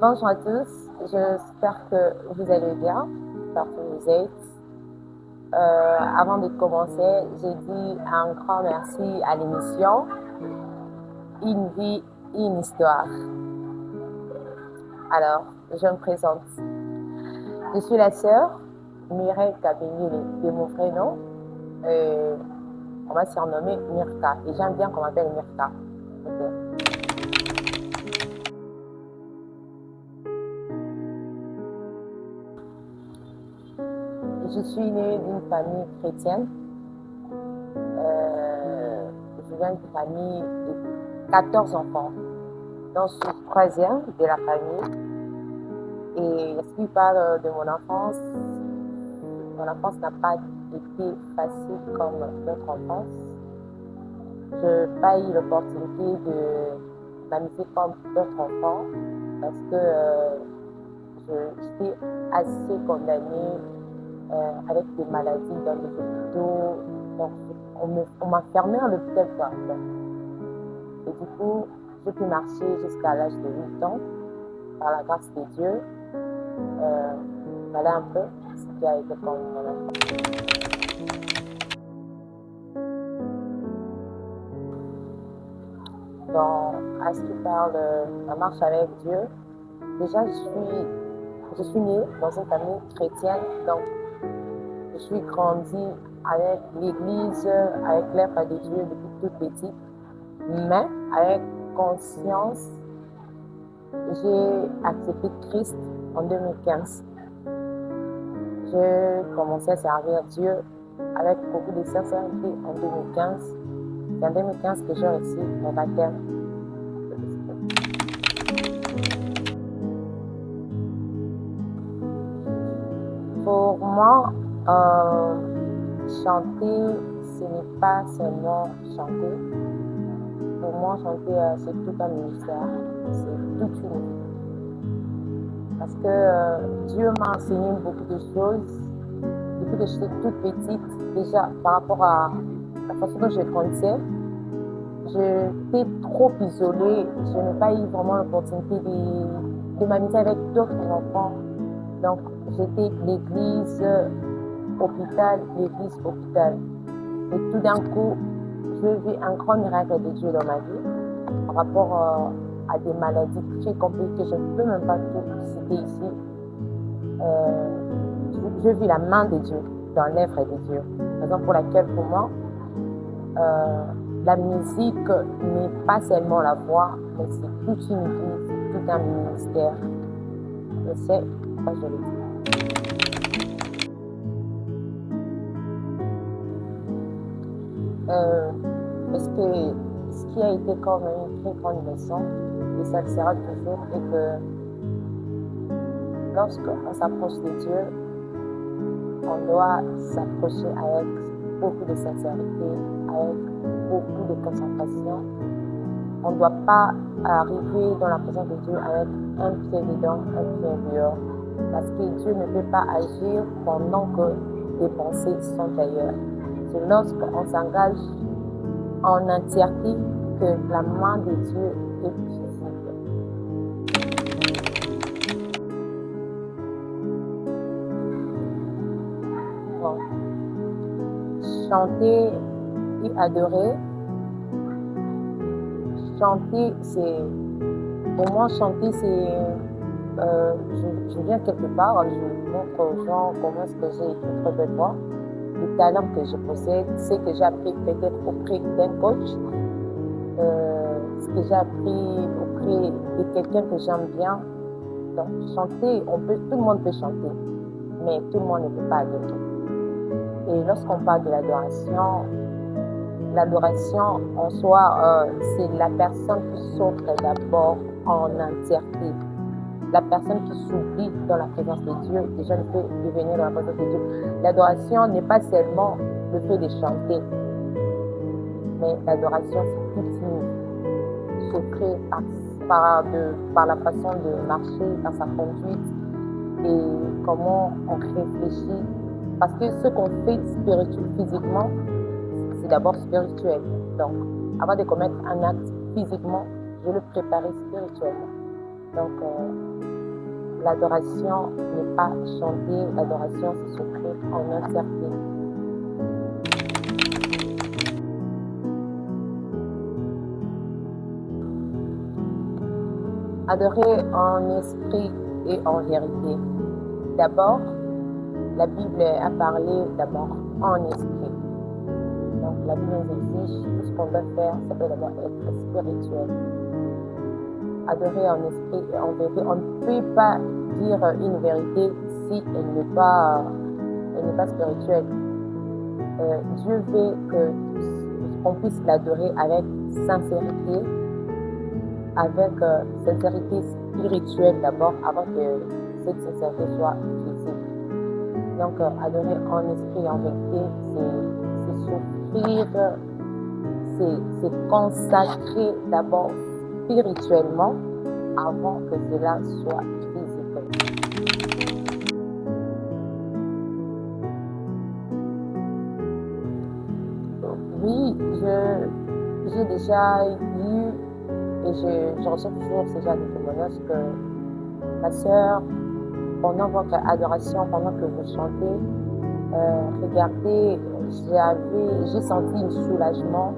Bonjour à tous, j'espère que vous allez bien, j'espère que vous êtes. Avant de commencer, j'ai dit un grand merci à l'émission Une vie, une histoire. Alors, je me présente. Je suis la sœur Mireille Kabengele, de mon vrai nom. On m'a surnommé Mirka et j'aime bien qu'on m'appelle Mirka. Okay. Je suis née d'une famille chrétienne. Je viens d'une famille de 14 enfants. Donc, je suis troisième de la famille. Et ce qui parle de mon enfance n'a pas été facile comme notre enfance. Je n'ai pas eu l'opportunité de m'amuser comme d'autres enfants parce que j'étais assez condamnée avec des maladies dans les hôpitaux. Donc, on m'a fermée à l'hôpital. Et du coup, j'ai pu marcher jusqu'à l'âge de 8 ans par la grâce de Dieu. Voilà un peu ce qui a été comme mon enfance. À ce qui parle de la marche avec Dieu, déjà je suis née dans une famille chrétienne, donc je suis grandie avec l'église, avec l'œuvre de Dieu depuis toute petite, mais avec conscience, j'ai accepté Christ en 2015. J'ai commencé à servir Dieu avec beaucoup de sincérité en 2015. C'est en 2015 que j'ai reçu mon baptême. Pour moi, chanter, ce n'est pas seulement chanter. Pour moi, chanter, c'est tout un ministère. C'est toute une vie. Parce que Dieu m'a enseigné beaucoup de choses depuis que j'étais toute petite. Déjà, par rapport à la façon dont je grandissais, j'étais trop isolée. Je n'ai pas eu vraiment l'opportunité de m'amuser avec d'autres enfants. Donc, j'étais l'église, hôpital, l'église, hôpital. Et tout d'un coup, j'ai vu un grand miracle de Dieu dans ma vie par rapport à des maladies très compliquées que je ne peux même pas tout citer ici. J'ai vu la main de Dieu dans l'œuvre de Dieu. Raison pour laquelle, pour moi, la musique n'est pas seulement la voix, mais c'est toute une vie, c'est tout un ministère. Je sais pourquoi je le dis. Parce que ce qui a été comme une très grande leçon, et ça le sera toujours, est que lorsqu'on s'approche de Dieu, on doit s'approcher avec beaucoup de sincérité, avec beaucoup de concentration. On ne doit pas arriver dans la présence de Dieu avec un pied dedans, un pied dehors. Parce que Dieu ne peut pas agir pendant que les pensées sont ailleurs. C'est lorsqu'on s'engage en entièreté que la main de Dieu est visible. Bon. Chanter et adorer. Chanter, c'est... Pour moi, chanter, c'est... je viens quelque part, je montre aux gens comment est-ce que j'ai une très belle voix, les talents que je possède, ce que j'ai appris peut-être auprès d'un coach, ce que j'ai appris auprès de quelqu'un que j'aime bien. Donc, chanter, tout le monde peut chanter, mais tout le monde ne peut pas adorer. Et lorsqu'on parle de l'adoration en soi, c'est la personne qui s'offre d'abord en entièreté. La personne qui s'oublie dans la présence de Dieu, déjà ne peut devenir dans la présence de Dieu. L'adoration n'est pas seulement le fait de chanter, mais l'adoration, c'est toute une s'offrir par la façon de marcher, par sa conduite et comment on réfléchit. Parce que ce qu'on fait physiquement, c'est d'abord spirituel. Donc, avant de commettre un acte physiquement, je le préparais spirituellement. Donc, L'adoration n'est pas chanter, l'adoration c'est s'offrir en entièreté. Adorer en esprit et en vérité. D'abord, la Bible a parlé d'abord en esprit. Donc la Bible nous exige tout ce qu'on doit faire, ça peut d'abord être spirituel. Adorer en esprit et en vérité. On ne peut pas dire une vérité si elle n'est pas spirituelle. Dieu veut qu'on puisse l'adorer avec sincérité, sincérité spirituelle d'abord, avant que cette sincérité soit physique. Donc, adorer en esprit et en vérité, c'est s'offrir, c'est consacrer d'abord spirituellement avant que cela soit physique. Oui, j'ai déjà eu et je reçois toujours ce genre de témoignages que ma sœur, pendant votre adoration, pendant que vous chantez, regardez, j'ai senti un soulagement,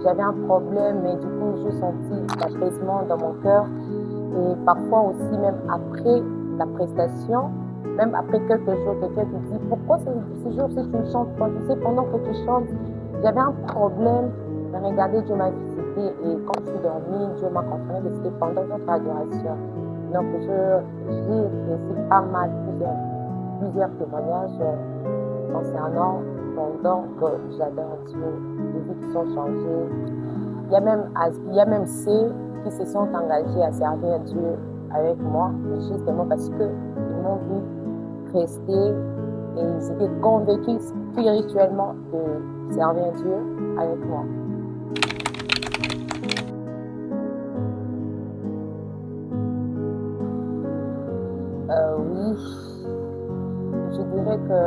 j'avais un problème, mais du coup, j'ai senti l'apaisement dans mon cœur. Et parfois aussi, même après la prestation, même après quelques jours, quelqu'un te dit, pourquoi ces jours-ci tu ne chantes pas? Tu sais, pendant que tu chantes, j'avais un problème, mais regardez, Dieu m'a visité et quand je suis dormie, Dieu m'a confirmé que c'était pendant votre adoration. Donc, j'ai reçu pas mal, plusieurs témoignages concernant pendant que j'adore Dieu, les vies qui sont changées. Il y a même ceux qui se sont engagés à servir Dieu avec moi, justement parce qu'ils m'ont vu rester et ils étaient convaincus spirituellement de servir Dieu avec moi. Oui, je dirais que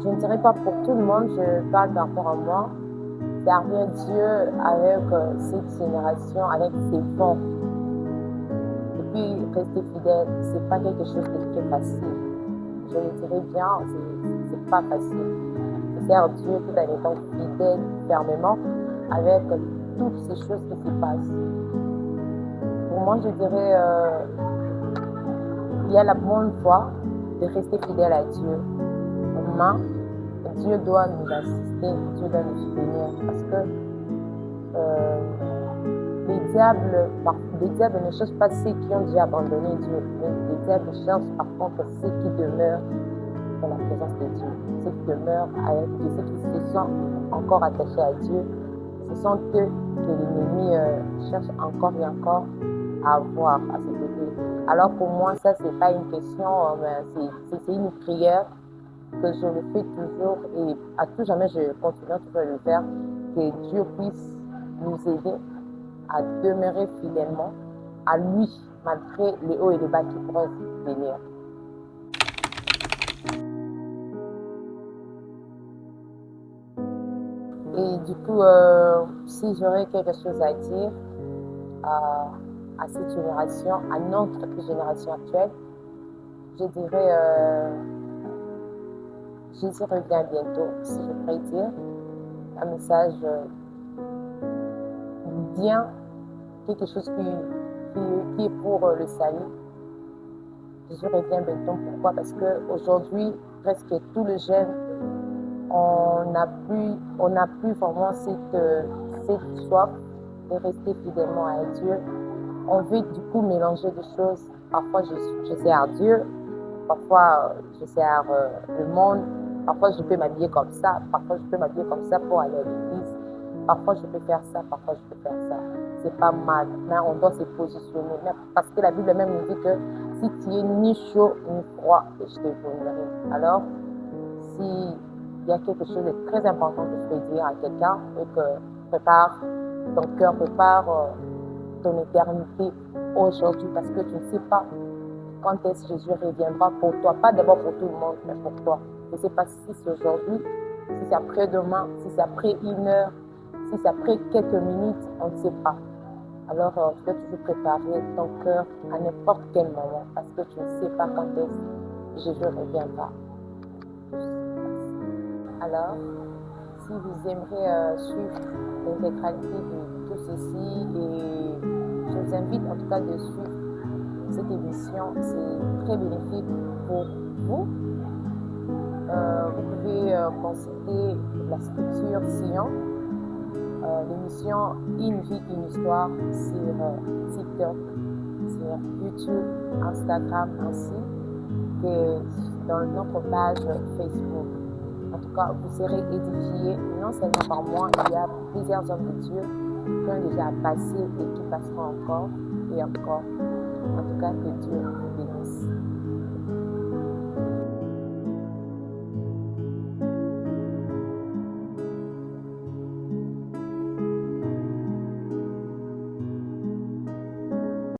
je ne dirais pas pour tout le monde, je parle par rapport à moi. Servir Dieu avec cette génération, avec ses fonds. Et puis rester fidèle, c'est pas quelque chose de très facile. Je le dirais bien, c'est pas facile. Je sers Dieu tout en étant fidèle fermement avec toutes ces choses qui se passent. Pour moi, je dirais, il y a la bonne foi de rester fidèle à Dieu. Vraiment, Dieu doit nous assister, Dieu doit nous soutenir parce que les diables ne cherchent pas ceux qui ont déjà abandonné Dieu, mais les diables cherchent par contre ceux qui demeurent dans la présence de Dieu, ceux qui demeurent avec Dieu, ceux qui se sont encore attachés à Dieu. Ce sont eux que l'ennemi cherche encore et encore à avoir à ses côtés. Alors pour moi, ça, c'est pas une question, c'est une prière que je le fais toujours et à tout jamais je continue toujours à le faire, que Dieu puisse nous aider à demeurer fidèlement à lui, malgré les hauts et les bas qui pourraient venir. Et du coup, si j'aurais quelque chose à dire à cette génération, à notre génération actuelle, je dirais Jésus revient bientôt, si je pourrais dire un message bien, quelque chose qui est pour le salut. Jésus revient bientôt. Pourquoi? Parce qu'aujourd'hui, presque tous les jeunes, on n'a plus vraiment cette soif de rester fidèlement à Dieu. On veut du coup mélanger des choses. Parfois, je sers Dieu, parfois, je sers le monde, parfois, je peux m'habiller comme ça, parfois, je peux m'habiller comme ça pour aller à l'église, parfois, je peux faire ça, parfois, je peux faire ça. C'est pas mal, mais on doit se positionner. Parce que la Bible même nous dit que si tu es ni chaud ni froid, je te volerai. Alors, s'il y a quelque chose de très important que je peux dire à quelqu'un, et que prépare ton cœur, prépare ton éternité aujourd'hui, parce que tu ne sais pas quand est-ce que Jésus reviendra pour toi. Pas d'abord pour tout le monde, mais pour toi. Je ne sais pas si c'est aujourd'hui, si c'est après-demain, si c'est après 1 heure, si c'est après quelques minutes, on ne sait pas. Alors, tu dois toujours préparer ton cœur à n'importe quel moment parce que tu ne sais pas quand est-ce que Jésus reviendra. Alors, si vous aimeriez suivre l'intégralité de tout ceci, et je vous invite en tout cas de suivre cette émission, c'est très bénéfique pour vous. Vous pouvez consulter la structure Sion, l'émission Une vie, une histoire sur TikTok, sur YouTube, Instagram ainsi que dans notre page Facebook. En tout cas, vous serez édifiés non seulement par moi, il y a plusieurs hommes de Dieu qui ont déjà passé et qui passeront encore et encore. En tout cas, que Dieu vous bénisse.